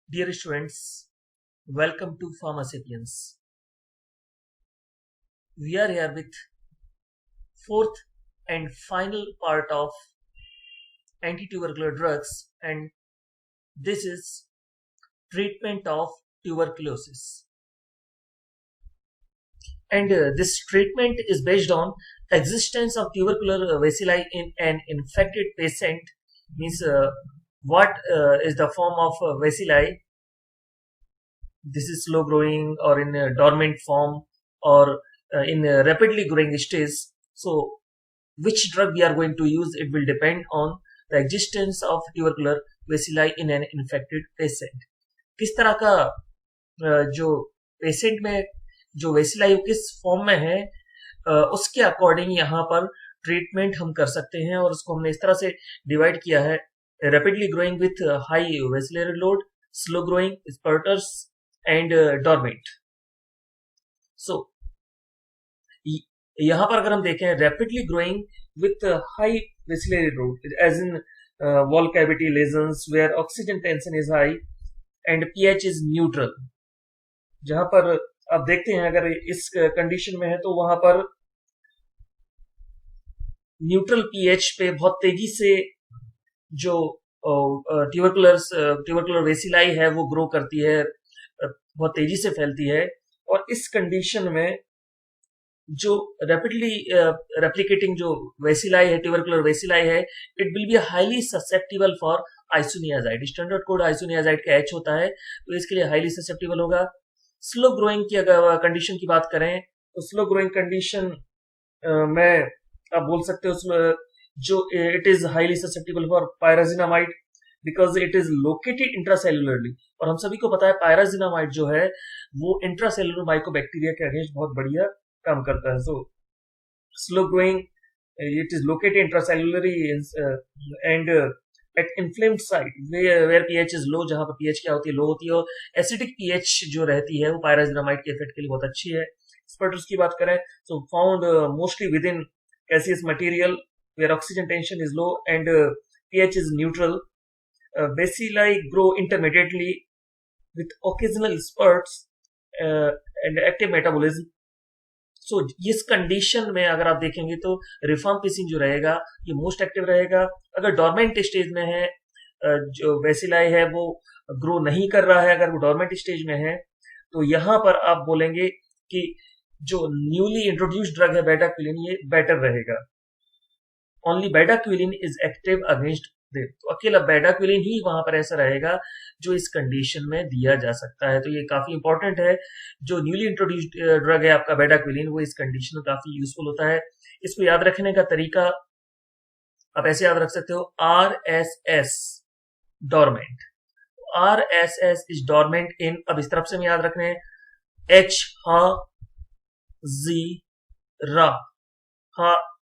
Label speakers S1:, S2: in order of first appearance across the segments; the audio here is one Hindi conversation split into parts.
S1: Dear students, welcome to Pharmasapiens. We are here with fourth and final part of anti-tubercular drugs, and this is treatment of tuberculosis. And this treatment is based on existence of tubercular bacilli in an infected patient. Means what is the form of bacilli? This is slow growing or in a dormant form or in a rapidly growing stage. So which drug we are going to use, it will depend on the existence of tubercular bacilli in an infected patient. किस तरह का जो पेशेंट में जो बेसिलाई किस फॉर्म में है उसके अकॉर्डिंग यहाँ पर ट्रीटमेंट हम कर सकते हैं और उसको हमने इस तरह से डिवाइड किया है rapidly growing with high bacillary load, slow growing, spurters and dormant. So यहाँ पर अगर हम देखें rapidly growing with high bacillary load as in wall cavity lesions where oxygen tension is high and pH is neutral. जहां पर आप देखते हैं अगर इस कंडीशन में है तो वहां पर न्यूट्रल पीएच पे बहुत तेजी से जो ट्यूबरकुलर वेसिलाई है वो ग्रो करती है, बहुत तेजी से फैलती है. और इस कंडीशन में जो रैपिडली रेप्लिकेटिंग जो वेसिलाई है, ट्यूबरकुलर वेसिलाई है, it will be highly susceptible for isoniazid. Standard code isoniazid का एच होता है, तो इसके लिए हाईली ससेप्टिबल होगा. स्लो ग्रोइंग की अगर कंडीशन की बात करें तो स्लो ग्रोइंग कंडीशन में आप बोल सकते हो जो it is highly susceptible for pyrazinamide because it is located intracellularly. और हम सभी को पता है पायराजिनामाइड जो है वो इंट्रासेलुलर माइकोबैक्टीरिया के अगेंस्ट बहुत बढ़िया काम करता है. So slow growing it is located intracellularly and at inflamed site where pH is low, जहां पर पीएच क्या होती है, लो होती है. और एसिडिक पीएच जो रहती है वो पायराजिनामाइड के इफेक्ट के लिए बहुत अच्छी है. स्पर्टर्स की बात करें तो found mostly with in gaseous material where oxygen tension is low and pH is neutral. Bacilli grow intermittently with occasional spurts and active metabolism. सो इस कंडीशन में अगर आप देखेंगे तो रिफाम्पिसिन जो रहेगा ये मोस्ट एक्टिव रहेगा. अगर डोरमेंट स्टेज में है, जो बेसिलाई है वो ग्रो नहीं कर रहा है, अगर वो डोरमेंट स्टेज में है तो यहां पर आप बोलेंगे कि जो न्यूली इंट्रोड्यूस्ड ड्रग है बेटाक्विलिन, ये बेटर रहेगा. Only bedaquiline is active against them. तो अकेला बेटाक्विलिन ही वहां पर ऐसा रहेगा जो इस कंडीशन में दिया जा सकता है. तो ये काफी इंपॉर्टेंट है. जो न्यूली इंट्रोड्यूस्ड ड्रग है आपका बेटाक्विलिन, वो इस कंडीशन में काफी यूजफुल होता है. इसको याद रखने का तरीका आप ऐसे याद रख सकते हो, R S S dormant. R S S is dormant in, अब इस तरफ से हम याद रखने, एच हा जी रा, हा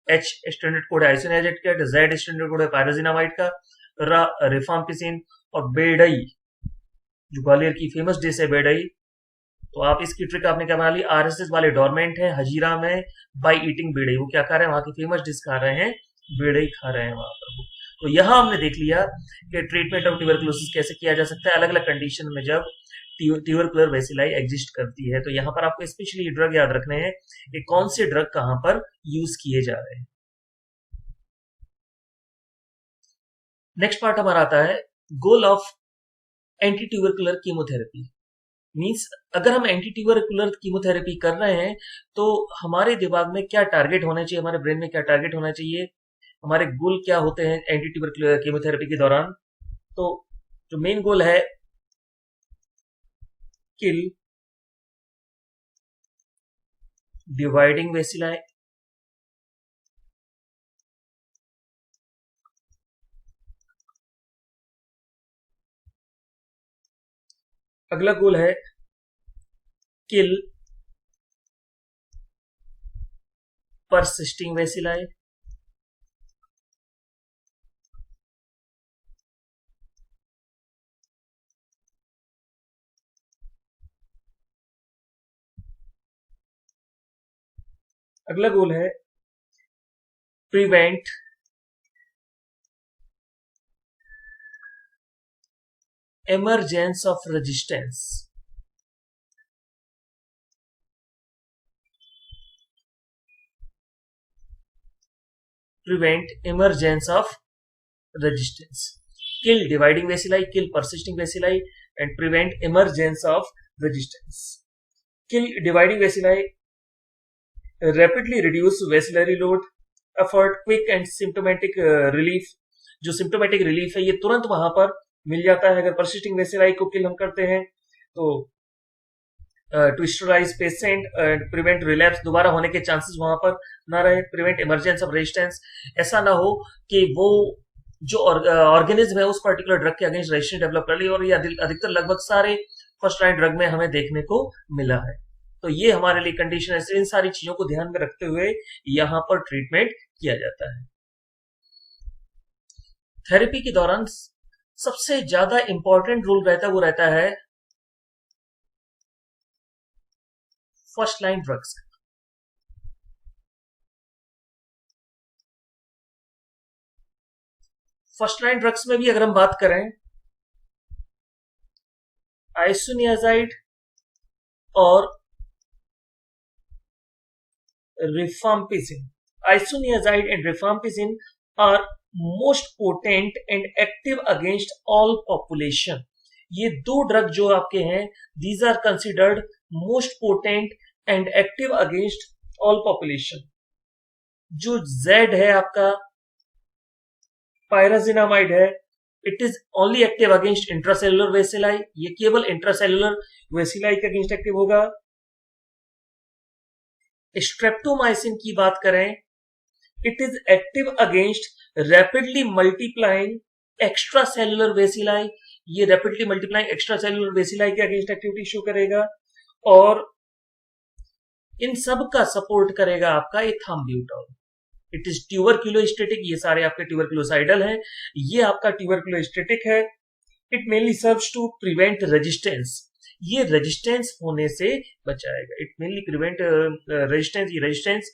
S1: एच स्टैंडर्ड कोड है आइसोनियाजाइड का, जेड स्टैंडर्ड कोड है पायराजिनामाइड का, रा रिफाम्पिसिन, और बेडई जो ग्वालियर की फेमस डिश है बेडई. तो आप इसकी ट्रिक आपने क्या बना ली, आरएसएस वाले डोरमेंट है हजीरा में बाय ईटिंग बेडई, वो क्या खा रहे हैं, वहां की फेमस डिश खा रहे हैं, बेडई खा रहे हैं वहां पर. तो यहां हमने देख लिया कि ट्रीटमेंट ऑफ ट्यूबरकुलोसिस कैसे किया जा सकता है अलग अलग कंडीशन में जब ट्यूबरकुलर बेसिलाई एग्जिस्ट करती है. तो यहाँ पर आपको स्पेशली ड्रग याद रखने हैं कि कौन से ड्रग कहां पर यूज किए जा रहे हैं. नेक्स्ट पार्ट हमारा आता है goal of anti tubercular chemotherapy. Means अगर हम एंटी ट्यूबरकुलर कीमोथेरेपी कर रहे हैं तो हमारे दिमाग में क्या टारगेट होना चाहिए, हमारे ब्रेन में क्या टारगेट होना चाहिए, हमारे गोल क्या होते हैं एंटी ट्यूबरकुलर कीमोथेरेपी के दौरान. तो जो मेन गोल है, किल डिवाइडिंग बेसिलाई, अगला गोल है किल परसिस्टिंग बेसिलाई, अगला गोल है prevent, emergence of resistance. Prevent emergence of resistance. Kill dividing bacilli, kill persisting bacilli, and prevent emergence of resistance. Kill dividing bacilli, rapidly reduce bacillary load, afford quick and symptomatic relief. जो symptomatic relief है ये तुरंत वहां पर मिल जाता है अगर persisting bacilli को kill हम करते हैं तो to sterilize patient and prevent relapse, दोबारा होने के चांसेस वहां पर ना रहे. प्रिवेंट इमरजेंस ऑफ रेजिस्टेंस, ऐसा ना हो कि वो जो ऑर्गेनिज्म है उस पर्टिकुलर ड्रग के अगेंस्ट रेजिस्टेंस डेवलप कर ली, और ये अधिकतर लगभग सारे फर्स्ट लाइन ड्रग में हमें देखने को मिला है. तो ये हमारे लिए कंडीशन है. इन सारी चीजों को ध्यान में रखते हुए यहां पर ट्रीटमेंट किया जाता है. थेरेपी के दौरान सबसे ज्यादा इंपॉर्टेंट रूल रहता है first line drugs. First line drugs में भी अगर हम बात करें आइसोनियाजाइड और rifampicin. Isoniazid and rifampicin are most potent and active against all population. ये दो ड्रग जो आपके हैं these are considered most potent and active against all population. जो Z है आपका पायराजिनामाइड है, it is only active against intracellular bacilli. ये केवल इंट्रासेलुलर वेसिलाई के अगेंस्ट एक्टिव होगा. स्ट्रेप्टोमाइसिन की बात करें, it is active against rapidly multiplying extra cellular bacilli. ये rapidly multiplying extra cellular bacilli के अगेंस्ट एक्टिविटी शो करेगा, और इन सब का सपोर्ट करेगा आपका एथाम्ब्यूटॉल. It is ट्यूबरक्यूलोस्टेटिक. ये सारे आपके ट्यूबरक्यूलोसाइडल हैं. ये आपका ट्यूबरक्यूलोस्टेटिक है. It mainly serves to prevent resistance. ये रेजिस्टेंस होने से बचाएगा. It mainly prevent resistance. ये रेजिस्टेंस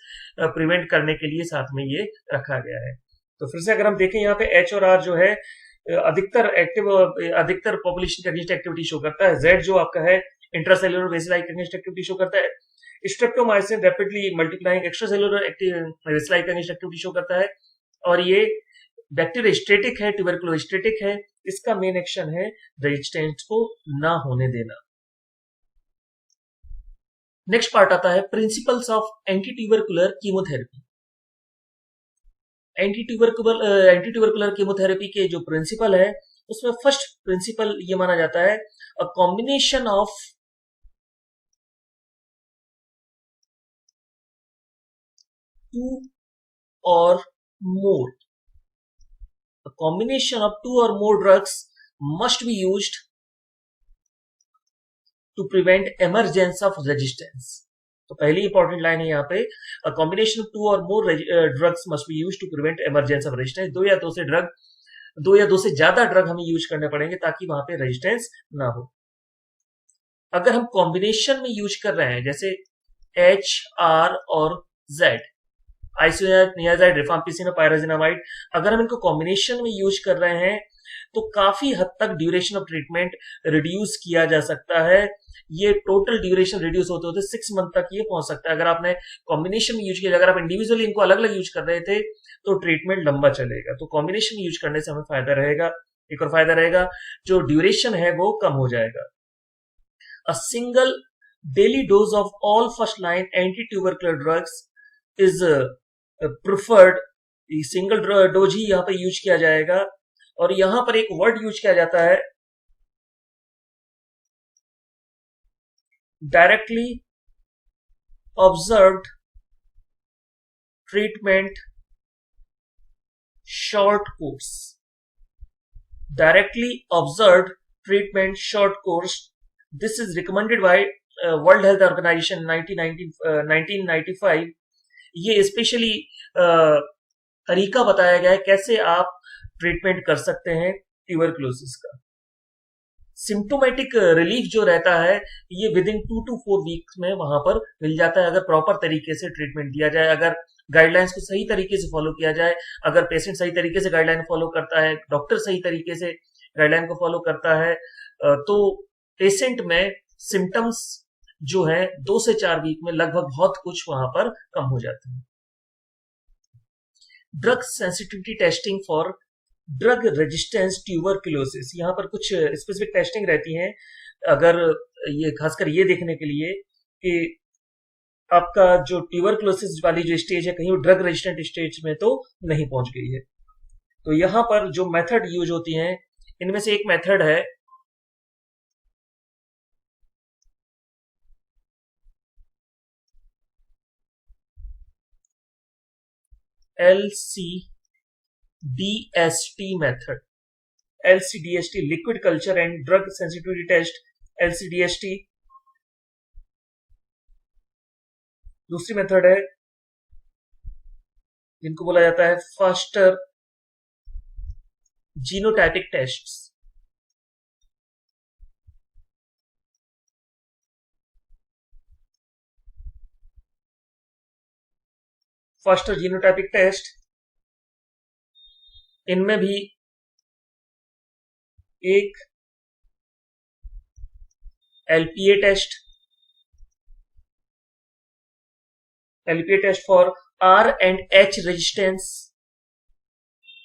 S1: प्रिवेंट करने के लिए साथ में ये रखा गया है. तो फिर से अगर हम देखें यहाँ पे H और R जो है अधिकतर पॉपुलेशन के अगेंस्ट एक्टिविटी शो करता है. Z जो आपका है इंट्रासेलुलर वेसिलाई के अगेंस्ट एक्टिविटी शो करता है. स्ट्रेप्टोमाइसिन रैपिडली मल्टीप्लाइंग एक्स्ट्रासेलुलर वेसिलाई के अगेंस्ट एक्टिविटी शो करता है, और ये बैक्टीरियोस्टेटिक है, ट्यूबरक्लोस्टेटिक है. इसका मेन एक्शन है रेजिस्टेंस को ना होने देना. नेक्स्ट पार्ट आता है principles of anti tubercular chemotherapy. Anti tubercular chemotherapy के जो प्रिंसिपल है उसमें फर्स्ट प्रिंसिपल ये माना जाता है a combination of two or more. A combination of two or more drugs must be used to prevent emergence of resistance. तो पहली इंपॉर्टेंट लाइन है यहाँ पे a combination of two or more drugs must be used to prevent emergence of resistance. दो या दो से ज्यादा ड्रग हमें यूज करने पड़ेंगे ताकि वहां पे रेजिस्टेंस ना हो. अगर हम कॉम्बिनेशन में यूज कर रहे हैं जैसे H, R और Z, आइसोनियाजाइड, रिफाम्पिसिन और पायराजिनामाइड, अगर हम इनको कॉम्बिनेशन में यूज कर रहे हैं तो काफी हद तक ड्यूरेशन ऑफ ट्रीटमेंट रिड्यूस किया जा सकता है. ये टोटल ड्यूरेशन रिड्यूस होते होते 6 मंथ तक ये पहुंच सकता है अगर आपने कॉम्बिनेशन में यूज किया. अगर आप इंडिविजुअली इनको अलग अलग यूज कर रहे थे तो ट्रीटमेंट लंबा चलेगा. तो कॉम्बिनेशन में यूज करने से हमें फायदा रहेगा. एक और फायदा रहेगा, जो ड्यूरेशन है वो कम हो जाएगा. A single daily dose of all first line anti tubercular drugs is preferred. Single dose ही यहाँ पे यूज किया जाएगा, और यहां पर एक वर्ड यूज किया जाता है directly observed treatment short course. Directly observed treatment short course. This is recommended by World Health Organization 1995. ये स्पेशली तरीका बताया गया है कैसे आप ट्रीटमेंट कर सकते हैं ट्यूबरकुलोसिस का. सिम्टोमेटिक रिलीफ जो रहता है ये विद इन 2 to 4 वीक्स में वहां पर मिल जाता है अगर प्रॉपर तरीके से ट्रीटमेंट दिया जाए, अगर गाइडलाइंस को सही तरीके से फॉलो किया जाए, अगर पेशेंट सही तरीके से गाइडलाइन फॉलो करता है, डॉक्टर सही तरीके से गाइडलाइन को फॉलो करता है, तो पेशेंट में सिम्टम्स जो है 2 से 4 वीक में लगभग बहुत कुछ वहां पर कम हो जाते हैं। Drug sensitivity testing for drug resistance tuberculosis, यहाँ पर कुछ स्पेसिफिक टेस्टिंग रहती हैं अगर ये खासकर ये देखने के लिए कि आपका जो ट्यूबरक्लोसिस वाली जो स्टेज है कहीं वो ड्रग रेजिस्टेंट स्टेज में तो नहीं पहुंच गई है। तो यहाँ पर जो मेथड यूज होती हैं इनमें से एक मेथड है LCDST method, LCDST liquid culture and drug sensitivity test, LCDST। दूसरी मेथड है जिनको बोला जाता है faster genotypic tests. Faster genotypic test, इनमें भी एक LPA test, LPA test for R and H resistance,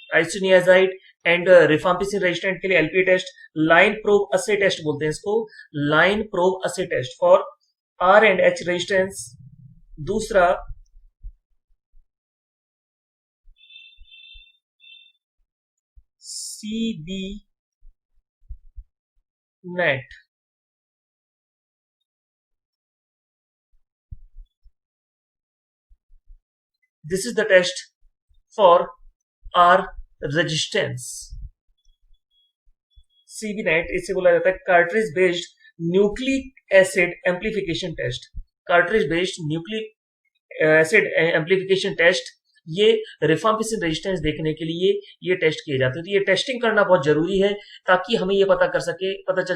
S1: isoniazid and rifampicin resistant के लिए LPA test, line probe assay test बोलते हैं इसको, line probe assay test for R and H resistance. दूसरा CB NAAT, this is the test for R resistance। CBNet इसे बोला जाता है cartridge based nucleic acid amplification test. Cartridge based nucleic acid amplification test, ये रिफाम्पिसिन रेजिस्टेंस देखने के लिए ये टेस्ट किए जाते हैं। तो ये टेस्टिंग करना बहुत जरूरी है ताकि हमें ये पता चल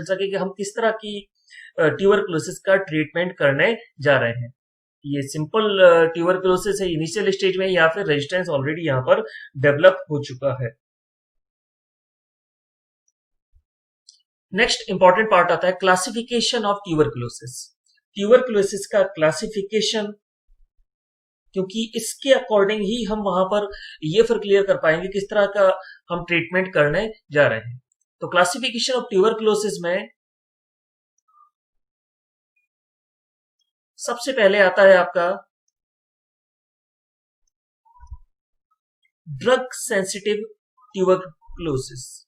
S1: सके कि हम किस तरह की ट्यूबरक्लोसिस का ट्रीटमेंट करने जा रहे हैं। ये सिंपल ट्यूबरक्लोसिस है इनिशियल स्टेज में या फिर रेजिस्टेंस ऑलरेडी यहाँ पर डेवलप हो चुका है। नेक्स्ट इंपॉर्टेंट पार्ट आता है क्लासिफिकेशन ऑफ ट्यूबरक्लोसिस। ट्यूबरक्लोसिस का क्लासिफिकेशन, क्योंकि इसके अकॉर्डिंग ही हम वहां पर ये फिर क्लियर कर पाएंगे किस तरह का हम ट्रीटमेंट करने जा रहे हैं। तो क्लासिफिकेशन ऑफ ट्यूबरक्लोसिस में सबसे पहले आता है आपका drug sensitive tuberculosis.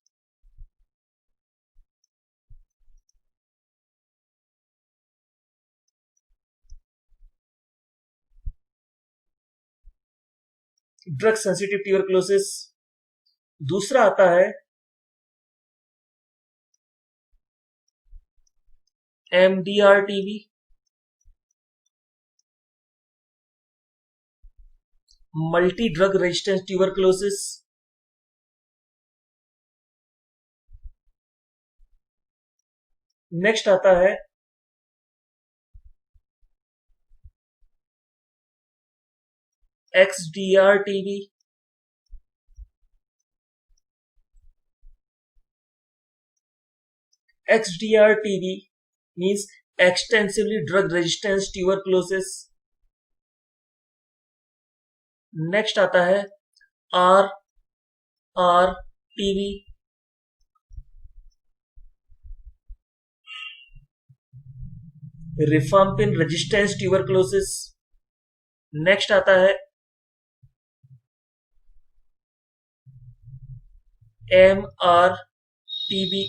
S1: Drug sensitive tuberculosis. दूसरा आता है MDR-TB, multi drug resistance tuberculosis. Next आता है XDR-TB, XDR-TB means extensively drug resistant tuberculosis। Next आता है RR-TB, रिफाम्पिन रेजिस्टेंस ट्यूबरक्लोसिस। नेक्स्ट आता है MR-TB,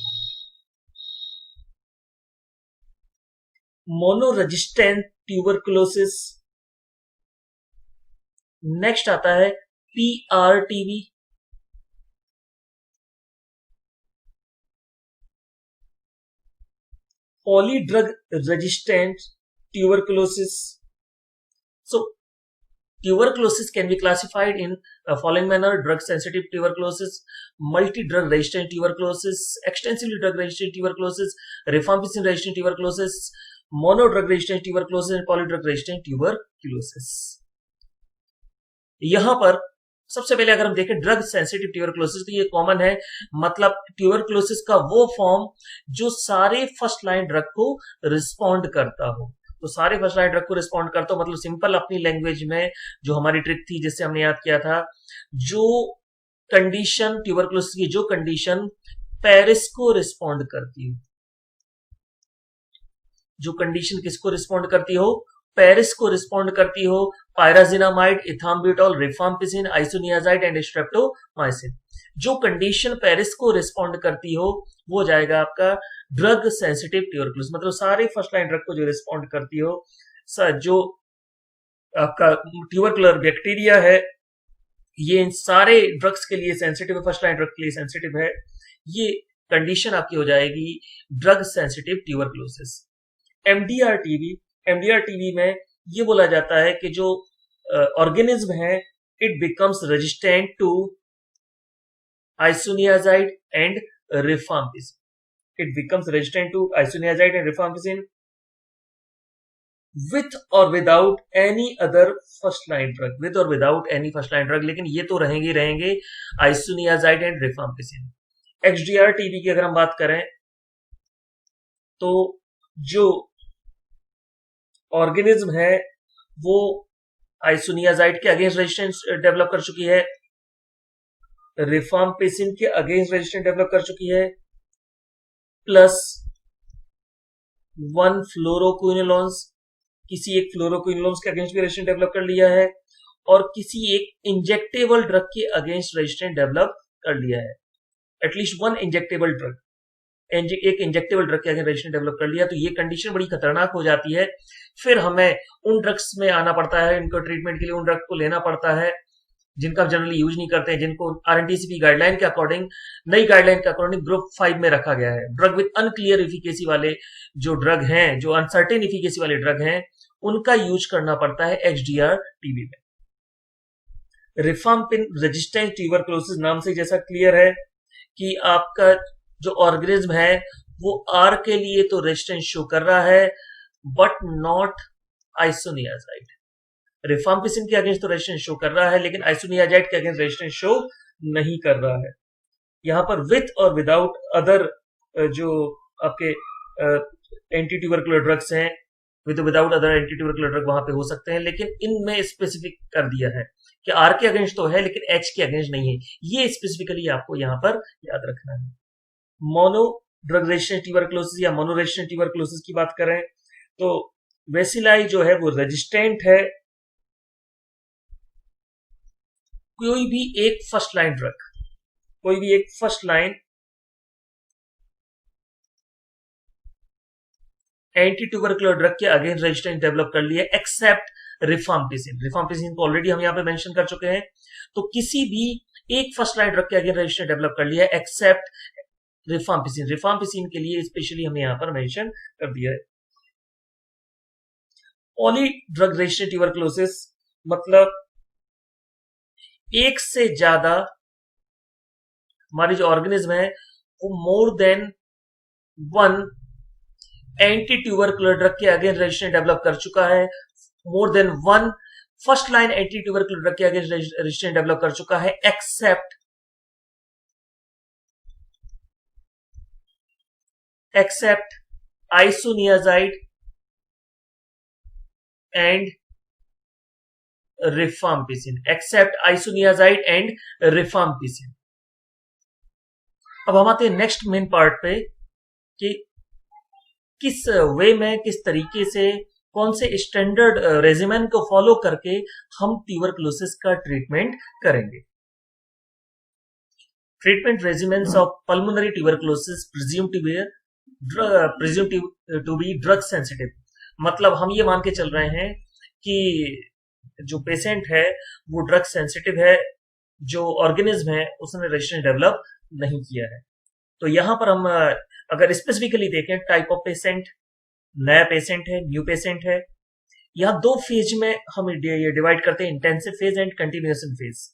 S1: मोनोरेजिस्टेंट ट्यूबरक्लोसिस। नेक्स्ट आता है PR-TB, polydrug resistant tuberculosis। So tuberculosis can be classified in following manner: drug sensitive tuberculosis, multi drug resistant tuberculosis, extensively drug resistant tuberculosis, rifampicin resistant tuberculosis, monodrug resistant tuberculosis and polydrug resistant tuberculosis। यहां पर सबसे पहले अगर हम देखें ड्रग सेंसिटिव ट्यूबरक्लोसिस, तो ये कॉमन है, मतलब ट्यूबरक्लोसिस का वो फॉर्म जो सारे फर्स्ट लाइन ड्रग को रिस्पॉन्ड करता हो। तो सारे फर्स्ट लाइन ड्रग को रिस्पॉन्ड करता हो, मतलब सिंपल अपनी लैंग्वेज में जो हमारी ट्रिक थी जिससे हमने याद किया था, जो कंडीशन ट्यूबरक्लोसिस की, जो कंडीशन पेरिस को रिस्पॉन्ड करती हो, जो कंडीशन किसको रिस्पॉन्ड करती हो, पेरिस को रिस्पॉन्ड करती हो, pyrazinamide, ethambutol, rifampicin, isoniazid and streptomycin, जो कंडीशन पेरिस को रिस्पॉन्ड करती हो वो जाएगा आपका ड्रग सेंसिटिव ट्यूबरक्लोसिस। मतलब सारे फर्स्ट लाइन ड्रग को जो रिस्पॉन्ड करती हो, जो आपका ट्यूबरकुलर बैक्टीरिया है, ये इन सारे ड्रग्स के लिए सेंसिटिव है, फर्स्ट लाइन ड्रग के लिए सेंसिटिव है, ये कंडीशन आपकी हो जाएगी ड्रग सेंसिटिव ट्यूबरक्लोसिस। एमडीआर-टीबी में ये बोला जाता है कि जो ऑर्गेनिज्म है it becomes resistant to isoniazid and rifampicin, it becomes resistant to isoniazid and rifampicin with or without any other first line drug, with or without any first line drug, लेकिन ये तो रहेंगे isoniazid and rifampicin. XDR TB की अगर हम बात करें तो जो ऑर्गेनिज्म है वो आइसोनियाजाइड के अगेंस्ट रेजिस्टेंस डेवलप कर चुकी है, रिफाम्पिसिन के अगेंस्ट रेजिस्टेंस डेवलप कर चुकी है, प्लस 1 फ्लोरोक्विनोलोन्स, किसी एक फ्लोरोक्विनोलोन्स के अगेंस्ट भी रेजिस्टेंस डेवलप कर लिया है, और किसी एक इंजेक्टेबल ड्रग के अगेंस्ट रेजिस्टेंस डेवलप कर लिया है, एटलीस्ट वन इंजेक्टेबल ड्रग, एक इंजेक्टेबल ड्रग के अगेंस्ट रेजिस्टेंस डेवलप कर लिया। तो ये कंडीशन बड़ी खतरनाक हो जाती है, फिर हमें उन ड्रग्स में आना पड़ता है, इनको ट्रीटमेंट के लिए उन ड्रग को लेना पड़ता है जिनका जनरली यूज नहीं करते हैं, जिनको आरएनटीसीपी गाइडलाइन के अकॉर्डिंग, नई गाइडलाइन के अकॉर्डिंग ग्रुप 5 में रखा गया है। ड्रग विद अनक्लियर इफिकेसी वाले जो ड्रग हैं, जो अनसर्टेन इफिकेसी वाले ड्रग हैं, उनका यूज करना पड़ता है एक्सडीआर टीबी में। रिफाम्पिन रेजिस्टेंट ट्यूबरक्लोसिस नाम से जैसा क्लियर है कि आपका जो ऑर्गेनिज्म है वो आर के लिए तो रेजिस्टेंस शो कर रहा है बट नॉट आइसोनियाजाइड। रिफाम्पिसिन के अगेंस्ट तो रेजिस्टेंस शो कर रहा है लेकिन आइसोनियाजाइड के अगेंस्ट रेजिस्टेंस शो नहीं कर रहा है। यहां पर विथ और विदाउट अदर जो आपके एंटी ट्यूबरकुलर ड्रग्स हैं, with without other anti tubercular drug वहां पे हो सकते हैं, लेकिन इनमें स्पेसिफिक कर दिया है कि आर के अगेंस्ट तो है लेकिन एच के अगेंस्ट नहीं है। ये स्पेसिफिकली आपको यहां पर याद रखना है। मोनो ड्रग रेजिस्टेंट ट्यूबरकुलोसिस या मोनो रेजिस्टेंट ट्यूबरकुलोसिस की बात करें तो वेसिलाई जो है वो रेजिस्टेंट है कोई भी एक फर्स्ट लाइन ड्रग, कोई भी एक first line anti tubercular drug के अगेंस्ट रेजिस्टेंस डेवलप कर लिया एक्सेप्ट रिफाम्पिसिन। रिफाम्पिसिन को ऑलरेडी हम यहां पे मेंशन कर चुके हैं। तो किसी भी एक फर्स्ट लाइन ड्रग के अगेंस्ट रेजिस्टेंस डेवलप कर लिया एक्सेप्ट रिफाम्पिसिन। रिफाम्पिसिन के लिए स्पेशली हमने यहां पर मेंशन कर दिया है। पॉली ड्रग रेजिस्टेंट ट्यूबरकुलोसिस मतलब एक से ज्यादा हमारी जो ऑर्गेनिज्म है वो more than one anti tubercular drug के अगेंस्ट रेजिस्टेंस डेवलप कर चुका है, more than one first line anti tubercular drug के अगेंस्ट रेजिस्टेंस डेवलप कर चुका है except isoniazid and rifampicin, except isoniazid and rifampicin. अब हम आते हैं नेक्स्ट मेन पार्ट पे कि किस वे में, किस तरीके से, कौन से स्टैंडर्ड रेजिमेन को फॉलो करके हम ट्यूबरकुलोसिस का ट्रीटमेंट करेंगे। Treatment regimens of pulmonary tuberculosis presume to be drug sensitive. मतलब हम ये मान के चल रहे हैं कि जो पेशेंट है वो ड्रग सेंसिटिव है, जो ऑर्गेनिज्म है उसने रेजिस्टेंस डेवलप नहीं किया है। तो यहां पर हम अगर स्पेसिफिकली देखें टाइप ऑफ पेशेंट, नया पेशेंट है, न्यू पेशेंट है, यहां दो फेज में हम ये डिवाइड करते हैं, intensive phase and continuation phase.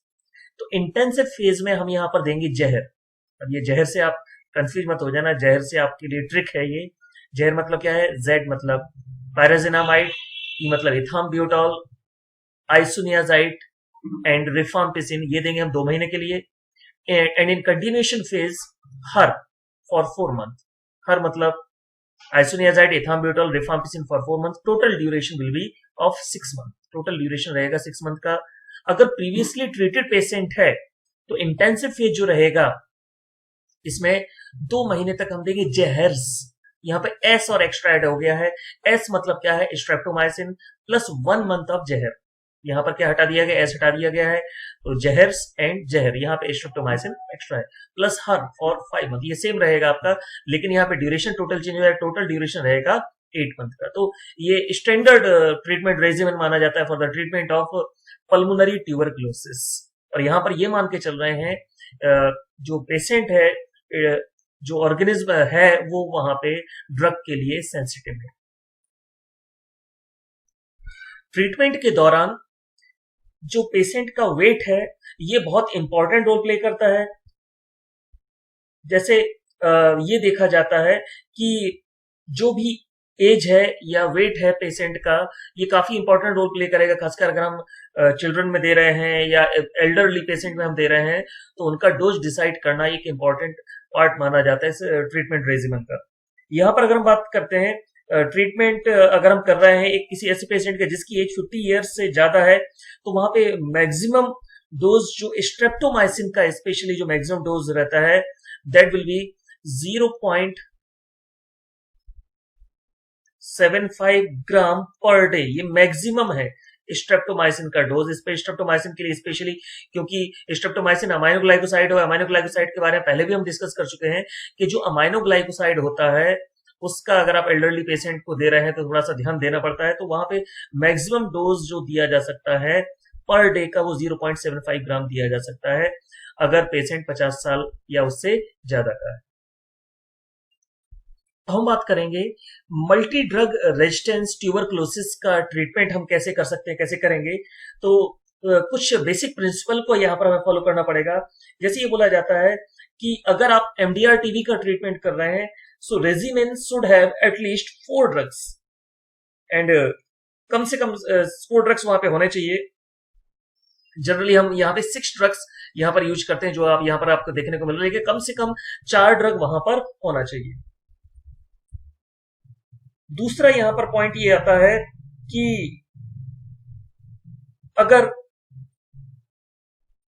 S1: तो इंटेंसिव फेज में हम यहां पर देंगे जहर। अब ये जहर से आप कंफ्यूज मत हो जाना, जहर से आपके लिए ट्रिक है ये। जहर मतलब क्या है, जेड मतलब पायराजिनामाइड, ई मतलब इथाम्ब्यूटॉल, आइसोनियाजाइड, एंड रिफाम्पिसिन ये देंगे हम 2 महीने के लिए, and in continuation phase H R for 4 month. H R मतलब isoniazid, ethambutol, rifampicin for 4 month. Total duration will be of 6 month. Total duration रहेगा 6 मंथ का। अगर प्रीवियसली ट्रीटेड पेशेंट है तो इंटेंसिव फेज जो रहेगा इसमें 2 महीने तक हम देंगे जहर्स। यहाँ पे एस और एक्स्ट्रा ऐड हो गया है। एस मतलब क्या है, स्ट्रेप्टोमाइसिन प्लस 1 मंथ ऑफ जहर। यहाँ पर क्या हटा दिया गया, एस हटा दिया गया है, तो जहर्स एंड जहर, यहाँ पे स्ट्रेप्टोमाइसिन एक्स्ट्रा है, प्लस हर फॉर 5 मंथ। ये सेम रहेगा आपका, लेकिन यहाँ पे ड्यूरेशन टोटल चेंज हो जाएगा। टोटल ड्यूरेशन रहेगा 8 मंथ का। तो ये स्टैंडर्ड ट्रीटमेंट रेजिमेन माना जाता है for the treatment of pulmonary tuberculosis. और यहाँ पर ये मान के चल रहे हैं जो पेशेंट है, जो ऑर्गेनिज्म है वो वहां पे ड्रग के लिए सेंसिटिव है। ट्रीटमेंट के दौरान जो पेशेंट का वेट है ये बहुत इंपॉर्टेंट रोल प्ले करता है। जैसे ये देखा जाता है कि जो भी एज है या वेट है पेशेंट का, ये काफी इंपॉर्टेंट रोल प्ले करेगा। खासकर अगर हम चिल्ड्रन में दे रहे हैं या एल्डरली पेशेंट में हम दे रहे हैं तो उनका डोज डिसाइड करना एक इंपॉर्टेंट पार्ट माना जाता है इस ट्रीटमेंट रेजिमेन का। यहाँ पर अगर हम बात करते हैं ट्रीटमेंट अगर हम कर रहे हैं एक किसी ऐसे पेशेंट के जिसकी एज 50 ईयर्स से ज्यादा है, तो वहां पे मैक्सिमम डोज जो स्ट्रेप्टोमाइसिन का स्पेशली जो मैक्सिमम डोज रहता है that will be 0.75 gram per day. ये मैक्सिमम है स्ट्रेप्टोमाइसिन का डोज। इस पे स्ट्रेप्टोमाइसिन के लिए स्पेशली, क्योंकि स्ट्रेप्टोमाइसिन अमाइनोग्लाइकोसाइड हो, अमाइनोग्लाइकोसाइड के बारे में पहले भी हम डिस्कस कर चुके हैं कि जो अमाइनोग्लाइकोसाइड होता है उसका अगर आप एल्डरली पेशेंट को दे रहे हैं तो थोड़ा सा ध्यान देना पड़ता है। तो वहां पे मैक्सिमम डोज जो दिया जा सकता है पर डे का वो 0.75 ग्राम दिया जा सकता है अगर पेशेंट 50 साल या उससे ज्यादा का है। हम बात करेंगे मल्टी ड्रग रेजिस्टेंस ट्यूबरक्लोसिस का ट्रीटमेंट हम कैसे कर सकते हैं, कैसे करेंगे। तो कुछ बेसिक प्रिंसिपल को यहाँ पर हमें फॉलो करना पड़ेगा। जैसे ये बोला जाता है कि अगर आप एमडीआर टीबी का ट्रीटमेंट कर रहे हैं so regimen should have at least 4 drugs and कम से कम 4 ड्रग्स वहां पे होने चाहिए। जनरली हम यहाँ पे 6 ड्रग्स यहाँ पर यूज करते हैं, जो आप यहाँ पर आपको देखने को मिल रही है कि कम से कम 4 ड्रग वहां पर होना चाहिए। दूसरा यहां पर पॉइंट ये आता है कि अगर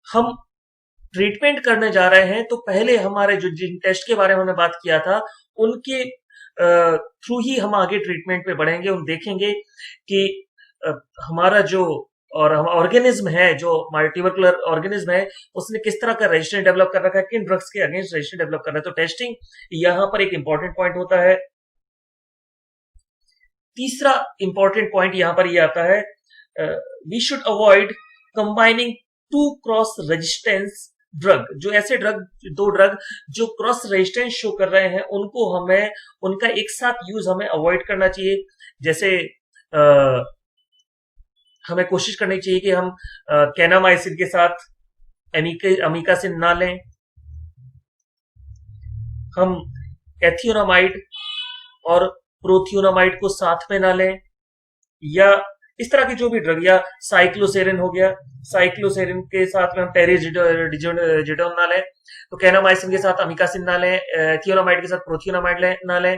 S1: हम ट्रीटमेंट करने जा रहे हैं तो पहले हमारे जो जिन टेस्ट के बारे में हमने बात किया था उनके थ्रू ही हम आगे ट्रीटमेंट पे बढ़ेंगे। हम देखेंगे कि हमारा जो और हम ऑर्गेनिज्म है, जो हमारे ट्यूबरकुलर ऑर्गेनिज्म है, उसने किस तरह का रेजिस्टेंस डेवलप कर रखा है, किन ड्रग्स के अगेंस्ट रेजिस्टेंस डेवलप कर रहा है। तो टेस्टिंग यहां पर एक इंपॉर्टेंट पॉइंट होता है। तीसरा इंपॉर्टेंट पॉइंट यहां पर ये आता है, we should avoid combining 2 cross resistance drug. जो ऐसे ड्रग, 2 ड्रग जो क्रॉस रेजिस्टेंस शो कर रहे हैं उनको हमें उनका एक साथ यूज हमें अवॉइड करना चाहिए। जैसे हमें कोशिश करनी चाहिए कि हम कैनामाइसिन के साथ अमीकासिन ना लें, हम एथियोनामाइड और प्रोथियोनामाइड को साथ में ना लें, या इस तरह की जो भी ड्रग, या साइक्लोसेरिन हो गया, साइक्लोसेरिन के साथ में हम टेरिजिडोन ना लें, तो कैनामाइसिन के साथ अमीकासिन ना लें, एथियोनामाइड के साथ प्रोथियोनामाइड ना लें,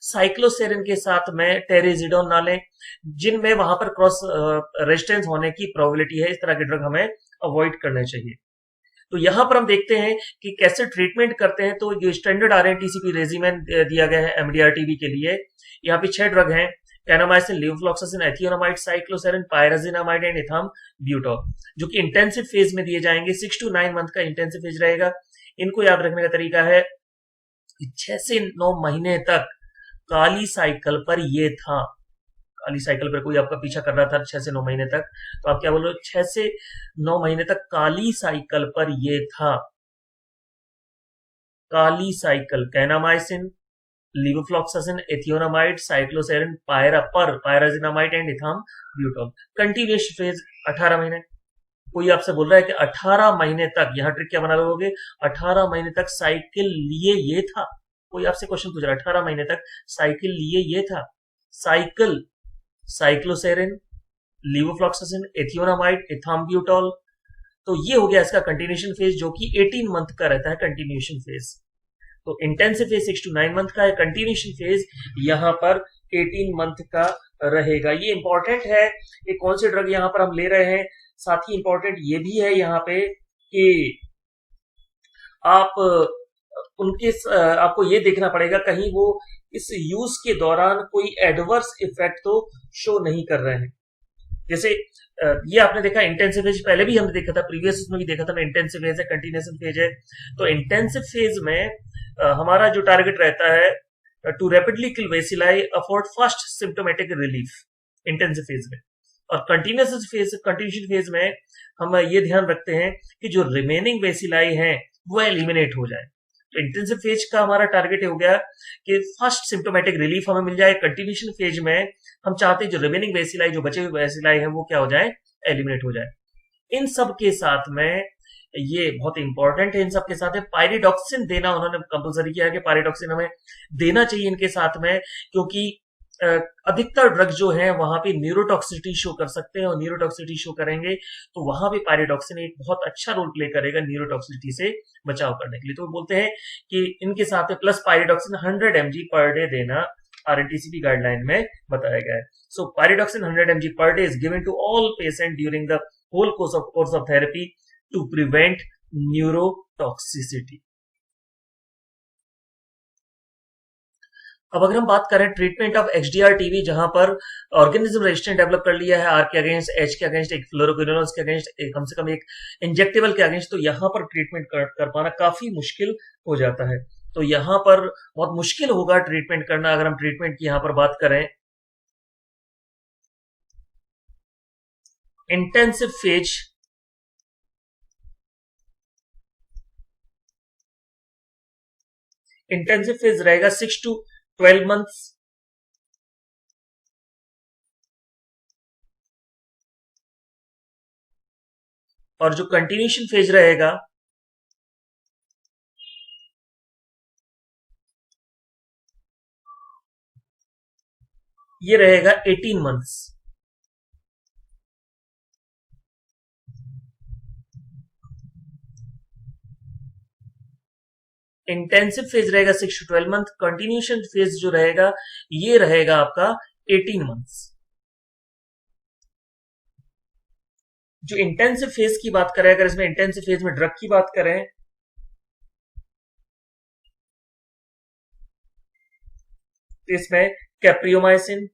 S1: साइक्लोसेरिन के साथ में टेरिजिडोन ना लें, जिनमें वहां पर क्रॉस रेजिस्टेंस होने की प्रोबेबिलिटी है। इस तरह के ड्रग हमें अवॉइड करने चाहिए। तो यहां पर हम देखते हैं कि कैसे ट्रीटमेंट करते हैं। तो जो स्टैंडर्ड आरएनटीसीपी रेजिमेन दिया गया है एमडीआर टीबी के लिए, यहाँ पे 6 ड्रग हैं, kanamycin, levofloxacin, ethionamide, cycloserine, pyrazinamide and ethambutol, जो कि इंटेंसिव फेज में दिए जाएंगे। 6 to 9 मंथ का इंटेंसिव फेज रहेगा। इनको याद रखने का तरीका है 6 से 9 महीने तक काली साइकिल पर ये था। काली साइकिल पर कोई आपका पीछा कर रहा था 6 से 9 महीने तक, तो आप क्या बोल रहे हो, 6 से 9 महीने तक काली साइकिल पर ये था। काली cycle, kanamycin, levofloxacin, ethionamide, cycloserine, pyrazinamide and ethambutol. Continuous phase 18 महीने। कोई आपसे बोल रहा है कि 18 महीने तक, यहां ट्रिक क्या बना लोगे, 18 महीने तक साइकिल लिए ये था। कोई आपसे क्वेश्चन पूछ रहा है 18 महीने तक साइकिल लिए ये था। साइकिल, साइक्लोसेरिन, लेवोफ्लॉक्सासिन, एथियोनामाइड, इथाम्ब्यूटॉल, तो ये हो गया इसका कंटिन्यूएशन फेज, जो कि 18 मंथ का रहता है कंटिन्यूएशन फेज। तो इंटेंसिव फेज 6 to 9 मंथ का है, कंटिन्यूएशन फेज यहाँ पर 18 मंथ का रहेगा। ये इंपॉर्टेंट है कि कौन से ड्रग यहाँ पर हम ले रहे हैं। साथ ही इंपॉर्टेंट ये भी है यहाँ पे कि आप उनके आपको ये देखना पड़ेगा कहीं वो इस यूज के दौरान कोई एडवर्स इफेक्ट तो शो नहीं कर रहे हैं। जैसे ये आपने देखा इंटेंसिव फेज, पहले भी हमने देखा था, प्रीवियस उसमें भी देखा था, इंटेंसिव फेज है, कंटिन्यूएशन फेज है। तो इंटेंसिव फेज में हमारा जो टारगेट रहता है to rapidly kill bacilli, afford fast symptomatic relief intensive phase में। और कंटिन्यूएशन फेज में हम ये ध्यान रखते हैं कि जो रिमेनिंग वेसिलाई हैं वो एलिमिनेट हो जाए। तो इंटेंसिव फेज का हमारा टारगेट हो गया कि फर्स्ट सिम्टोमेटिक रिलीफ हमें मिल जाए। कंटिन्यूएशन फेज में हम चाहते हैं जो रिमेनिंग वेसिलाई, जो बचे हुए वेसिलाई है, वो क्या हो जाए, एलिमिनेट हो जाए। इन सब के साथ में ये बहुत इंपॉर्टेंट है, इन सब के साथ में पायरिडॉक्सिन देना उन्होंने कंपलसरी किया है कि पायरिडॉक्सिन हमें देना चाहिए इनके साथ में, क्योंकि अधिकतर ड्रग जो है वहां पे न्यूरोटॉक्सिसिटी शो कर सकते हैं, और न्यूरोटॉक्सिसिटी शो करेंगे तो वहां पे पायरिडॉक्सिन एक बहुत अच्छा रोल प्ले करेगा न्यूरोटॉक्सिसिटी से बचाव करने के लिए। तो वो बोलते हैं कि इनके साथ में plus pyridoxine 100 mg per day देना RNTCP गाइडलाइन में बताया गया है। So pyridoxine 100 mg per day is given to all patient during the whole course of therapy to prevent neurotoxicity. अब अगर हम बात करें ट्रीटमेंट ऑफ XDR TB, जहां पर ऑर्गेनिज्म रेजिस्टेंट डेवलप कर लिया है R के अगेंस्ट, H के अगेंस्ट, एक फ्लोरोक्विनोलोज के अगेंस्ट, कम से कम एक इंजेक्टेबल के अगेंस्ट, तो यहां पर ट्रीटमेंट कर पाना काफी मुश्किल हो जाता है। तो यहां पर बहुत मुश्किल होगा ट्रीटमेंट करना। अगर हम ट्रीटमेंट की यहां पर बात करें, इंटेंसिव फेज रहेगा 6 to 12 months, और जो कंटिन्यूएशन फेज रहेगा ये रहेगा 18 मंथ्स। इंटेंसिव फेज रहेगा 6 to 12 मंथ, कंटिन्यूएशन फेज जो रहेगा ये रहेगा आपका 18 मंथ्स। जो इंटेंसिव फेज की बात करें, अगर इसमें इंटेंसिव फेज में ड्रग की बात करें, तो इसमें capreomycin,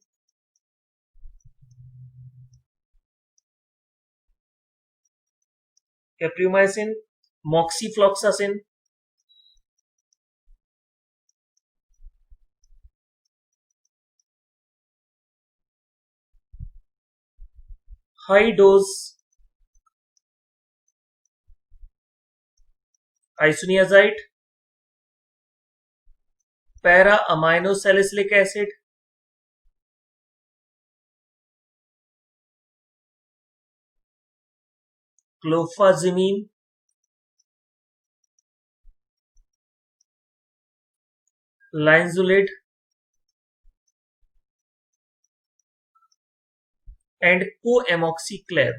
S1: moxifloxacin, high dose isoniazid, para amino salicylic acid, clofazimine, linezolid and co-amoxiclav.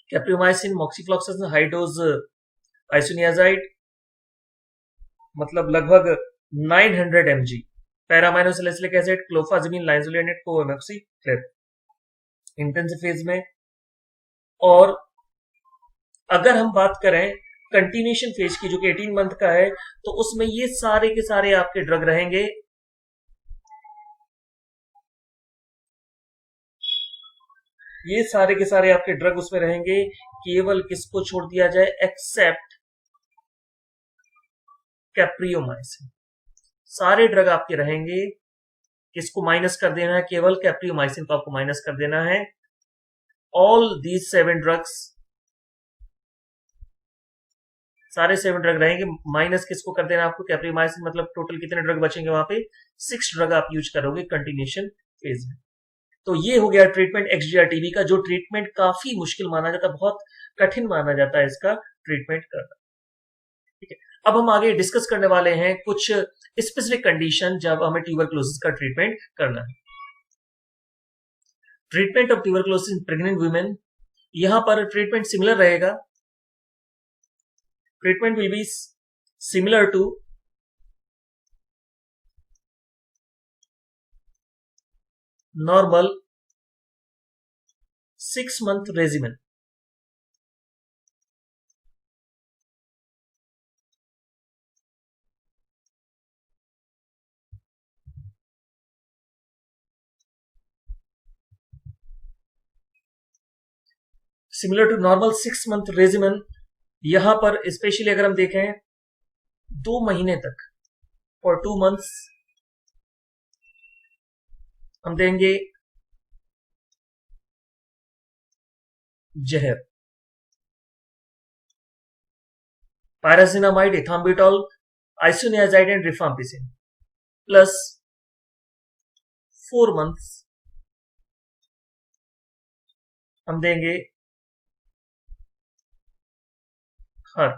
S1: Capreomycin, moxifloxacin, high dose isoniazid, मतलब लगभग 900 mg, para amino salicylic acid, clofazimine, linezolid and co-amoxiclav intensive phase में। और अगर हम बात करें कंटिन्यूएशन फेज की, जो कि 18 मंथ का है, तो उसमें ये सारे के सारे आपके ड्रग रहेंगे। ये सारे के सारे आपके ड्रग उसमें रहेंगे, केवल किसको छोड़ दिया जाए, एक्सेप्ट कैप्रियोमाइसिन। सारे ड्रग आपके रहेंगे, किसको माइनस कर देना है, केवल कैप्रियोमाइसिन को आपको माइनस कर देना है। ऑल दीज 7 ड्रग्स, सारे 7 ड्रग रहेंगे, माइनस किसको कर देना आपको, कैप्रियोमाइसिन। मतलब टोटल कितने ड्रग बचेंगे वहां पे, 6 ड्रग आप यूज करोगे कंटिन्यूएशन फेज में। तो ये हो गया ट्रीटमेंट XDR TB का, जो ट्रीटमेंट काफी मुश्किल माना जाता है, बहुत कठिन माना जाता है इसका ट्रीटमेंट करना। ठीक है, अब हम आगे डिस्कस करने वाले हैं कुछ स्पेसिफिक कंडीशन जब हमें ट्यूबरक्लोसिस का ट्रीटमेंट करना है। Treatment of tuberculosis in pregnant women, यहां पर ट्रीटमेंट सिमिलर रहेगा. Treatment will be similar to normal 6-month regimen. Similar to normal 6-month regimen. यहां पर स्पेशली अगर हम देखें 2 महीने तक, फॉर 2 months हम देंगे जहर, pyrazinamide, ethambutol, isoniazid and rifampicin, plus 4 months हम देंगे हर,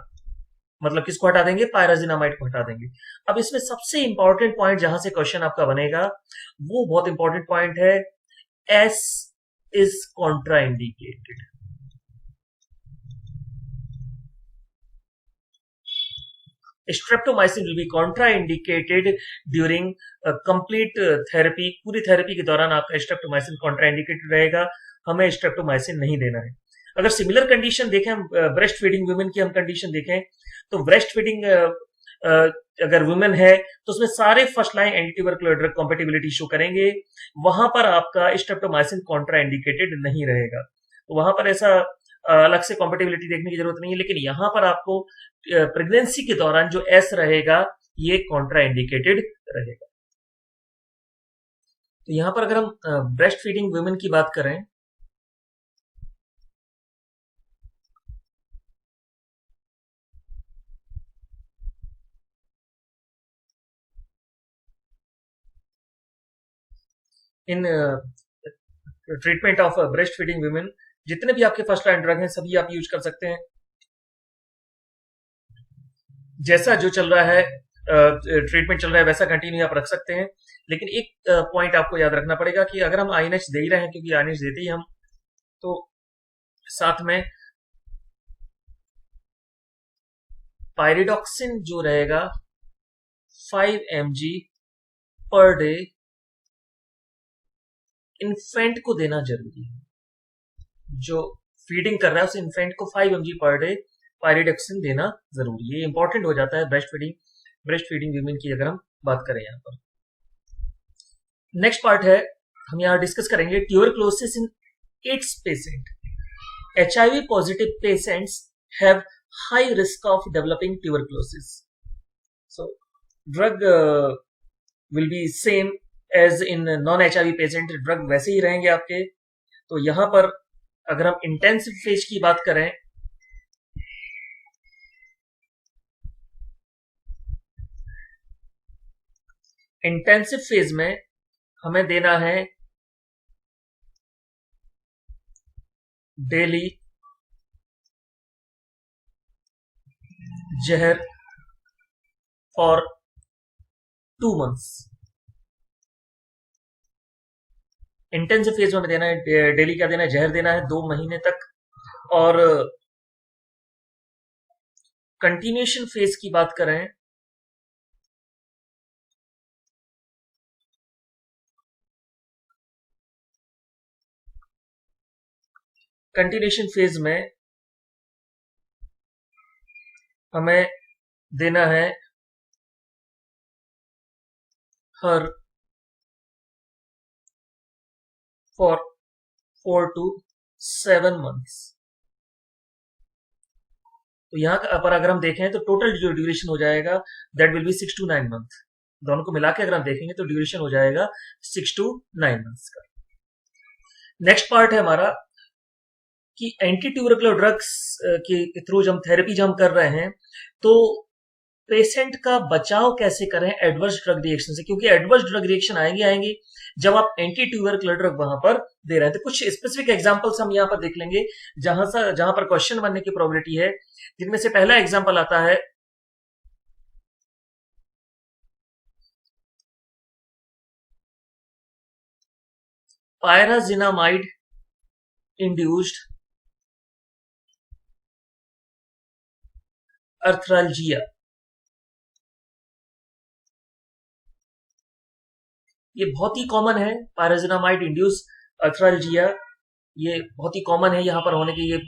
S1: मतलब किसको हटा देंगे, पायराजिनामाइड को हटा देंगे. अब इसमें सबसे इंपॉर्टेंट पॉइंट जहां से क्वेश्चन आपका बनेगा वो बहुत इंपॉर्टेंट पॉइंट है, S is contraindicated. Streptomycin will be contraindicated during complete therapy. पूरी थेरेपी के दौरान आपका स्ट्रेप्टोमाइसिन कॉन्ट्राइंडिकेटेड रहेगा, हमें स्ट्रेप्टोमाइसिन नहीं देना है. अगर सिमिलर कंडीशन देखें, हम ब्रेस्ट फीडिंग वुमेन की हम कंडीशन देखें, तो ब्रेस्ट फीडिंग अगर वुमेन है तो उसमें सारे first line anti tubercular drug compatibility show करेंगे. वहां पर आपका स्ट्रेप्टोमाइसिन कॉन्ट्राइंडिकेटेड नहीं रहेगा, तो वहां पर ऐसा अलग से कॉम्पेटिबिलिटी देखने की जरूरत नहीं है. लेकिन यहां पर आपको प्रेगनेंसी के दौरान जो एस रहेगा ये कॉन्ट्राइंडिकेटेड रहेगा. तो यहां पर अगर हम ब्रेस्ट फीडिंग वुमेन की बात करें, in treatment of breast feeding women जितने भी आपके फर्स्ट लाइन ड्रग हैं सभी आप यूज कर सकते हैं. जैसा जो चल रहा है, ट्रीटमेंट चल रहा है वैसा कंटिन्यू आप रख सकते हैं. लेकिन एक पॉइंट आपको याद रखना पड़ेगा कि अगर हम आईएनएच दे ही रहे हैं, क्योंकि आईएनएच देते ही हम, तो साथ में पायरिडॉक्सिन जो रहेगा 5 mg पर डे इन्फेंट को देना जरूरी है. जो फीडिंग कर रहा है उस इन्फेंट को 5 mg पर डे पायरिडॉक्सिन देना जरूरी है. ये इंपॉर्टेंट हो जाता है ब्रेस्ट फीडिंग वीमेन की अगर हम बात करें. यहाँ पर नेक्स्ट पार्ट है, हम यहाँ डिस्कस करेंगे tuberculosis in AIDS patient. HIV positive patients have high risk of developing tuberculosis. So drug will be same as in non HIV patient, drug वैसे ही रहेंगे आपके. तो यहां पर अगर हम इंटेंसिव फेज की बात करें, इंटेंसिव फेज में हमें देना है डेली जहर फॉर 2 months. इंटेंसिव फेज में हमें देना है डेली, क्या देना है, जहर देना है 2 महीने तक. और कंटिन्यूएशन फेज की बात करें, कंटिन्यूएशन फेज में हमें देना है हर फॉर 4 to 7 months. तो यहां पर अगर हम देखें तो टोटल जो ड्यूरेशन हो जाएगा that will be 6 to 9 month. दोनों को मिला के अगर हम देखेंगे तो ड्यूरेशन हो जाएगा 6 to 9 months का. नेक्स्ट पार्ट है हमारा कि एंटी ट्यूबरकुलर ड्रग्स के थ्रू जब थेरेपी हम कर रहे हैं तो पेशेंट का बचाव कैसे करें एडवर्स ड्रग रिएक्शन से, क्योंकि एडवर्स ड्रग रिएक्शन आएंगे जब आप एंटी ट्यूबरकुलर ड्रग वहां पर दे रहे हैं. तो कुछ स्पेसिफिक एग्जांपल्स हम यहां पर देख लेंगे जहां पर क्वेश्चन बनने की प्रोबेबिलिटी है. जिनमें से पहला एग्जांपल आता है pyrazinamide induced arthralgia। ये बहुत ही कॉमन है, पायराजिनामाइड इंड्यूस अर्थराल्जिया। ये बहुत ही कॉमन है यहाँ पर होने की, ये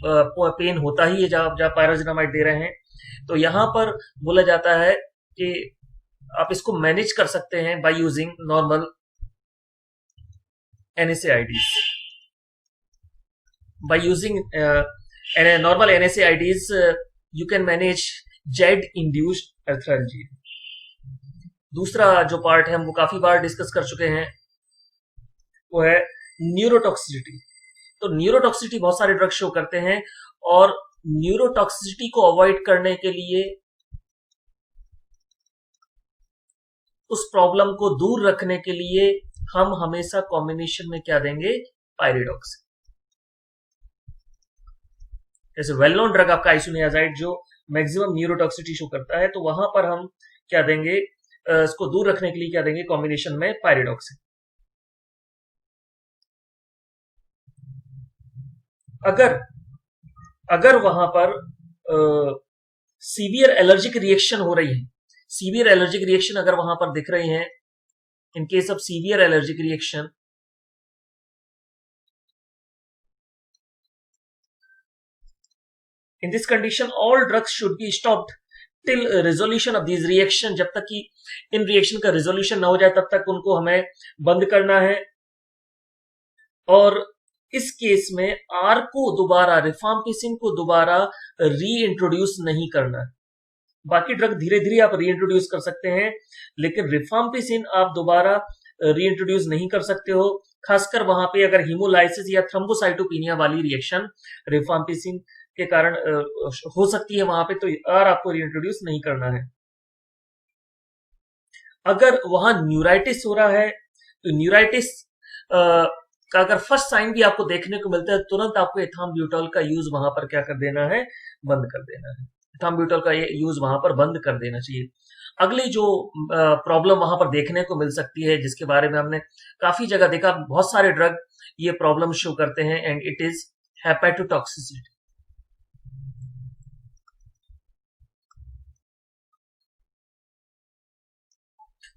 S1: पेन होता ही है जब जब पायराजिनामाइड दे रहे हैं। तो यहाँ पर बोला जाता है कि आप इसको मैनेज कर सकते हैं by using normal NSAIDs। By using normal NSAIDs you can manage Z induced arthralgia. दूसरा जो पार्ट है हम वो काफी बार डिस्कस कर चुके हैं, वो है न्यूरोटॉक्सिसिटी। तो न्यूरोटॉक्सिसिटी बहुत सारे ड्रग शो करते हैं, और न्यूरोटॉक्सिसिटी को अवॉइड करने के लिए, उस प्रॉब्लम को दूर रखने के लिए हम हमेशा कॉम्बिनेशन में क्या देंगे, पायरिडॉक्स। जैसे वेल नोन ड्रग आपका आइसोनियाजाइड जो मैक्सिमम न्यूरोटॉक्सिसिटी शो करता है, तो वहां पर हम क्या देंगे, इसको दूर रखने के लिए क्या देंगे, कॉम्बिनेशन में पायरिडॉक्सिन। अगर वहां पर सीवियर एलर्जिक रिएक्शन हो रही है, सीवियर एलर्जिक रिएक्शन अगर वहां पर दिख रही हैं, in case of severe allergic reaction, in this condition all drugs should be stopped till resolution of this reaction. जब तक कि इन रिएक्शन का रेजोल्यूशन ना हो जाए तब तक उनको हमें बंद करना है। और इस केस में आर को दोबारा, रिफाम्पिसिन को दोबारा री इंट्रोड्यूस नहीं करना है। बाकी ड्रग धीरे धीरे आप री इंट्रोड्यूस कर सकते हैं, लेकिन रिफाम्पिसिन आप दोबारा री इंट्रोड्यूस नहीं कर सकते हो, खासकर वहां पे अगर हीमोलाइसिस या थ्रोम्बोसाइटोपिनिया वाली रिएक्शन रिफाम्पिसिन के कारण हो सकती है वहां पे, तो आर आपको री इंट्रोड्यूस नहीं करना है। अगर वहां न्यूराइटिस हो रहा है, तो न्यूराइटिस का अगर फर्स्ट साइन भी आपको देखने को मिलता है, तुरंत आपको एथाम्ब्यूटॉल का यूज वहां पर क्या कर देना है, बंद कर देना है। एथाम्ब्यूटॉल का यूज वहां पर बंद कर देना चाहिए। अगली जो प्रॉब्लम वहां पर देखने को मिल सकती है, जिसके बारे में हमने काफी जगह देखा, बहुत सारे ड्रग ये प्रॉब्लम शो करते हैं, and it is hepatotoxicity.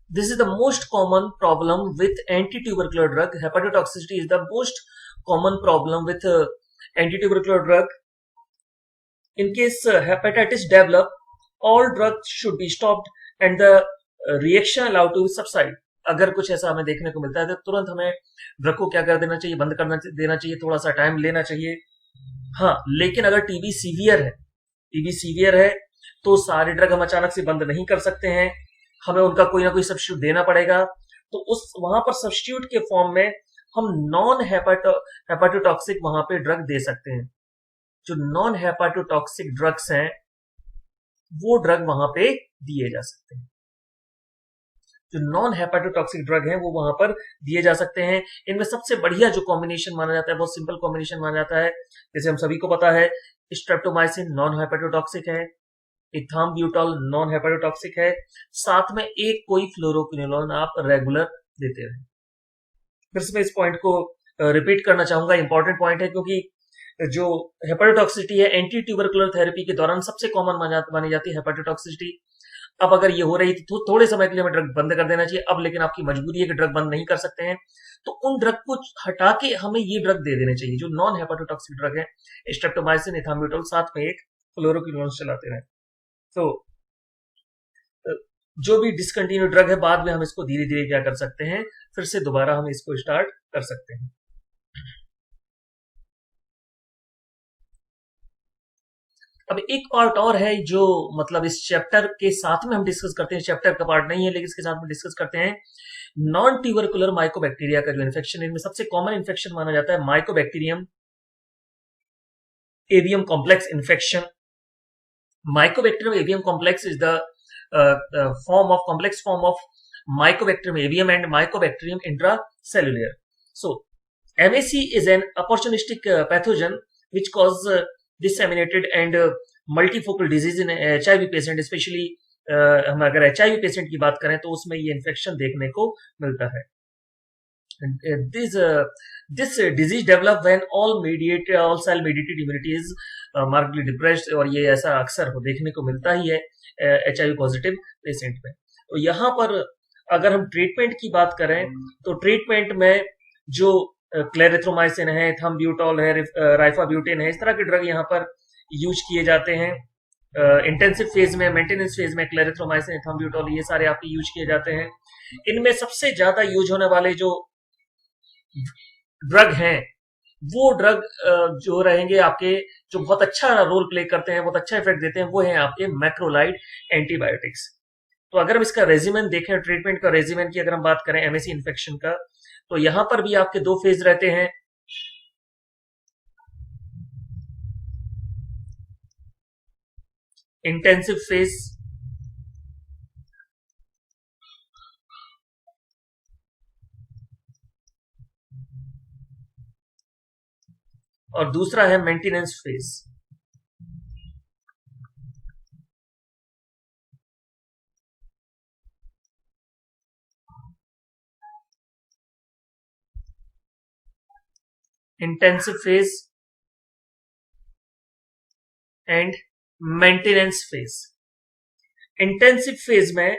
S1: This is the most common problem with anti-tubercular drug. Hepatotoxicity is the most common problem with anti-tubercular drug. In case hepatitis develop, all drugs should be stopped and the reaction allowed to subside. अगर कुछ ऐसा हमें देखने को मिलता है तो तुरंत हमें ड्रग को क्या कर देना चाहिए, बंद करना देना चाहिए, थोड़ा सा टाइम लेना चाहिए। हाँ, लेकिन अगर टीबी सीवियर है तो सारे ड्रग हम अचानक से बंद नहीं कर सकते हैं, हमें उनका कोई ना कोई सब्स्टिट्यूट देना पड़ेगा। तो उस वहां पर सब्स्टिट्यूट के फॉर्म में हम नॉन हेपाटोटॉक्सिक वहां पे ड्रग दे सकते हैं। जो नॉन हेपाटोटॉक्सिक ड्रग्स हैं वो ड्रग वहां पे दिए जा सकते हैं। जो नॉन हेपाटोटॉक्सिक ड्रग हैं वो वहां पर दिए जा सकते हैं। इनमें सबसे बढ़िया जो कॉम्बिनेशन माना जाता है, बहुत सिंपल कॉम्बिनेशन माना जाता है, जैसे हम सभी को पता है, स्ट्रेप्टोमाइसिन नॉन हेपाटोटॉक्सिक है, इथाम्ब्यूटॉल नॉन हेपाटोटॉक्सिक है, साथ में एक कोई फ्लोरोक्विनोलोन आप रेगुलर देते रहे। फिर से मैं इस पॉइंट को रिपीट करना चाहूंगा, इंपॉर्टेंट पॉइंट है, क्योंकि जो हेपाटोटॉक्सिसिटी है एंटी ट्यूबरकुलर थेरेपी के दौरान सबसे कॉमन मानी जाती है हेपाटोटॉक्सिसिटी। अब अगर ये हो रही थी तो थोड़े समय के लिए हमें ड्रग बंद कर देना चाहिए। अब लेकिन आपकी मजबूरी है कि ड्रग बंद नहीं कर सकते हैं, तो उन ड्रग को हटा के हमें ये ड्रग दे देने चाहिए जो नॉन हेपाटोटॉक्सिक ड्रग है, स्ट्रेप्टोमाइसिन, इथाम्ब्यूटॉल, साथ में एक फ्लोरोक्विनोलोन चलाते रहे। तो जो भी डिसकंटिन्यू ड्रग है बाद में हम इसको धीरे धीरे क्या कर सकते हैं, फिर से दोबारा हम इसको स्टार्ट कर सकते हैं। अब एक पार्ट और है जो मतलब इस चैप्टर के साथ में हम डिस्कस करते हैं, चैप्टर का पार्ट नहीं है लेकिन इसके साथ में डिस्कस करते हैं, नॉन ट्यूबरकुलर माइकोबैक्टीरिया का जो इन्फेक्शन, इनमें सबसे कॉमन इन्फेक्शन माना जाता है Mycobacterium avium complex infection. Mycobacterium avium complex is the complex form of Mycobacterium avium and Mycobacterium intracellular. So, MAC is an opportunistic pathogen which causes disseminated and multifocal disease in HIV patient, especially हम अगर HIV पेशेंट की बात करें तो उसमें ये इन्फेक्शन देखने को मिलता है। This disease develop when all cell mediated immunity is markedly depressed, और ये ऐसा अक्सर देखने को मिलता ही है HIV पॉजिटिव पेशेंट में। तो यहाँ पर अगर हम ट्रीटमेंट की बात करें तो ट्रीटमेंट में जो क्लेरिथ्रोमाइसिन है, थम्ब्यूटॉल है, राइफाब्यूटेन है, इस तरह के ड्रग यहाँ पर यूज किए जाते हैं। इंटेंसिव फेज में, मेंटेनेंस फेज में क्लेरिथ्रोमाइसिन, थम्ब्यूटॉल ये सारे आपके यूज किए जाते हैं। इनमें सबसे ज्यादा यूज होने वाले जो ड्रग हैं वो ड्रग जो रहेंगे आपके, जो बहुत अच्छा रोल प्ले करते हैं, बहुत अच्छा इफेक्ट देते हैं, वो हैं आपके मैक्रोलाइड एंटीबायोटिक्स। तो अगर हम इसका रेजिमेन देखें, ट्रीटमेंट का रेजिमेन की अगर हम बात करें MSC इन्फेक्शन का, तो यहां पर भी आपके 2 फेज रहते हैं। इंटेंसिव फेज और दूसरा है maintenance phase. Intensive phase and maintenance phase. Intensive phase में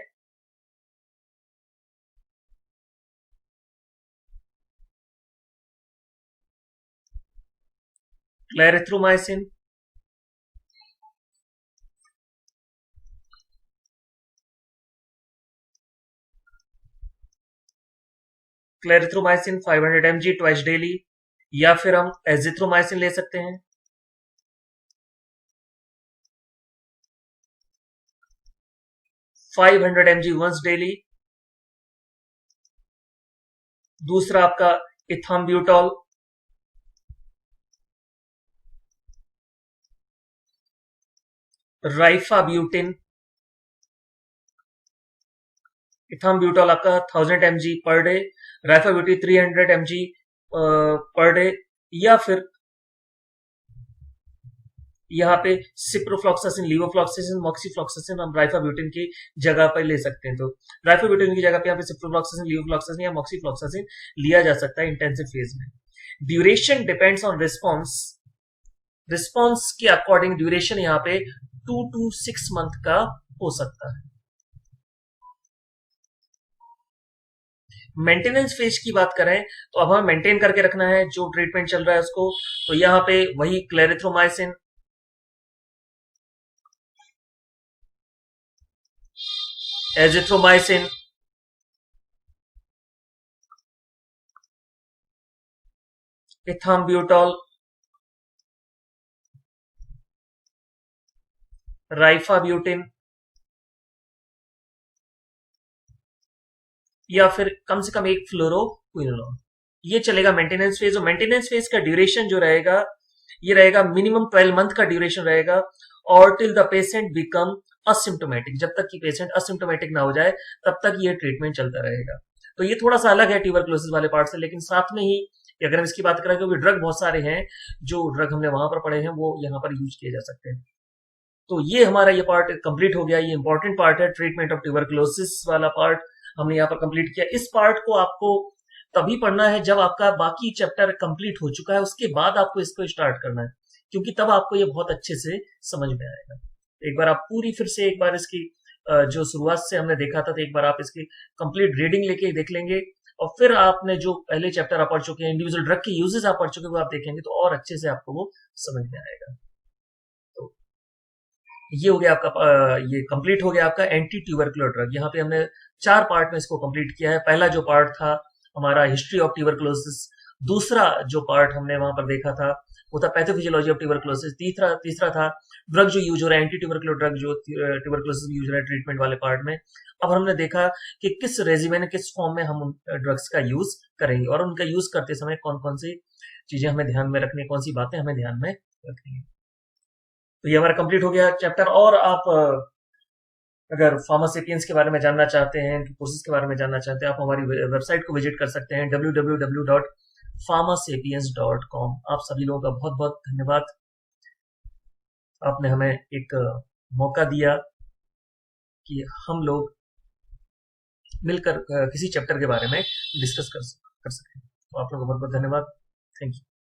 S1: clarithromycin, clarithromycin 500 mg twice daily, या फिर हम एजिथ्रोमाइसिन ले सकते हैं 500 mg वंस डेली। दूसरा आपका इथाम्ब्यूटॉल, राइफाब्यूटिन, इथाम्ब्यूटॉल आपका 1000 mg per day, rifabutin 300 mg per day, या फिर यहाँ पे सिप्रोफ्लॉक्सासिन, लीवोफ्लॉक्सासिन, मॉक्सीफ्लॉक्सासिन हम राइफाब्यूटिन की जगह पर ले सकते हैं। तो राइफाब्यूटिन की जगह पे यहाँ पे सिप्रोफ्लॉक्सासिन, लीवोफ्लॉक्सासिन या मॉक्सीफ्लॉक्सासिन लिया जा सकता है इंटेंसिव फेज में। Duration depends on response. Response के अकॉर्डिंग ड्यूरेशन यहाँ पे 2 to 6 मंथ का हो सकता है। मेंटेनेंस फेज की बात करें तो अब हमें मेंटेन करके रखना है जो ट्रीटमेंट चल रहा है उसको। तो यहाँ पे वही क्लेरिथ्रोमाइसिन, एजिथ्रोमाइसिन, इथाम्ब्यूटॉल, राइफाब्यूटिन, या फिर कम से कम एक फ्लोरोक्विनोलोन, ये चलेगा मेंटेनेंस फेज। और मेंटेनेंस फेज का ड्यूरेशन जो रहेगा ये रहेगा मिनिमम 12 मंथ का ड्यूरेशन रहेगा, और till the patient become asymptomatic, जब तक कि पेशेंट असिम्टोमेटिक ना हो जाए तब तक ये ट्रीटमेंट चलता रहेगा। तो ये थोड़ा सा अलग है ट्यूबरकुलोसिस वाले पार्ट से, लेकिन साथ में ही अगर हम इसकी बात करें, क्योंकि ड्रग बहुत सारे हैं, जो ड्रग हमने वहां पर पढ़े हैं वो यहाँ पर यूज किए जा सकते हैं। तो ये हमारा ये पार्ट कंप्लीट हो गया। ये इंपॉर्टेंट पार्ट है, ट्रीटमेंट ऑफ ट्यूबरकुलोसिस वाला पार्ट हमने यहाँ पर कंप्लीट किया। इस पार्ट को आपको तभी पढ़ना है जब आपका बाकी चैप्टर कंप्लीट हो चुका है, उसके बाद आपको इसको स्टार्ट करना है, क्योंकि तब आपको ये बहुत अच्छे से समझ में आएगा। एक बार आप पूरी फिर से एक बार इसकी जो शुरुआत से हमने देखा था, तो एक बार आप इसकी कंप्लीट रीडिंग लेके देख लेंगे, और फिर आपने जो पहले चैप्टर आप पढ़ चुके हैं, इंडिविजुअल ड्रग के यूजेस आप पढ़ चुके हैं, वो आप देखेंगे तो और अच्छे से आपको वो समझ में आएगा। तो ये हो गया आपका ये कंप्लीट हो गया आपका एंटी ट्यूबरकुलर ड्रग। यहाँ पे हमने 4 पार्ट में इसको कंप्लीट किया है। पहला जो पार्ट था हमारा हिस्ट्री ऑफ ट्यूबरकुलोसिस, दूसरा जो पार्ट हमने वहां पर देखा था वो था पैथोफिजियोलॉजी ऑफ ट्यूबरकुलोसिस, तीसरा था ड्रग जो यूज हो रहा है, एंटी ट्यूबरकुलर ड्रग जो ट्यूबरकुलोसिस यूज हो रहा है ट्रीटमेंट वाले पार्ट में। अब हमने देखा कि किस रेजिमेन, किस फॉर्म में हम ड्रग्स का यूज करेंगे, और उनका यूज करते समय कौन कौन सी चीजें हमें ध्यान में रखनी है, कौन सी बातें हमें ध्यान में रखनी है। तो ये हमारा कंप्लीट हो गया चैप्टर। और आप अगर फार्मासेपियंस के बारे में जानना चाहते हैं, कोर्सेज के बारे में जानना चाहते हैं, आप हमारी वेबसाइट को विजिट कर सकते हैं www.pharmasapiens.com। आप सभी लोगों का बहुत बहुत धन्यवाद, आपने हमें एक मौका दिया कि हम लोग मिलकर किसी चैप्टर के बारे में डिस्कस कर सकें। तो आप लोगों को बहुत बहुत धन्यवाद। Thank you.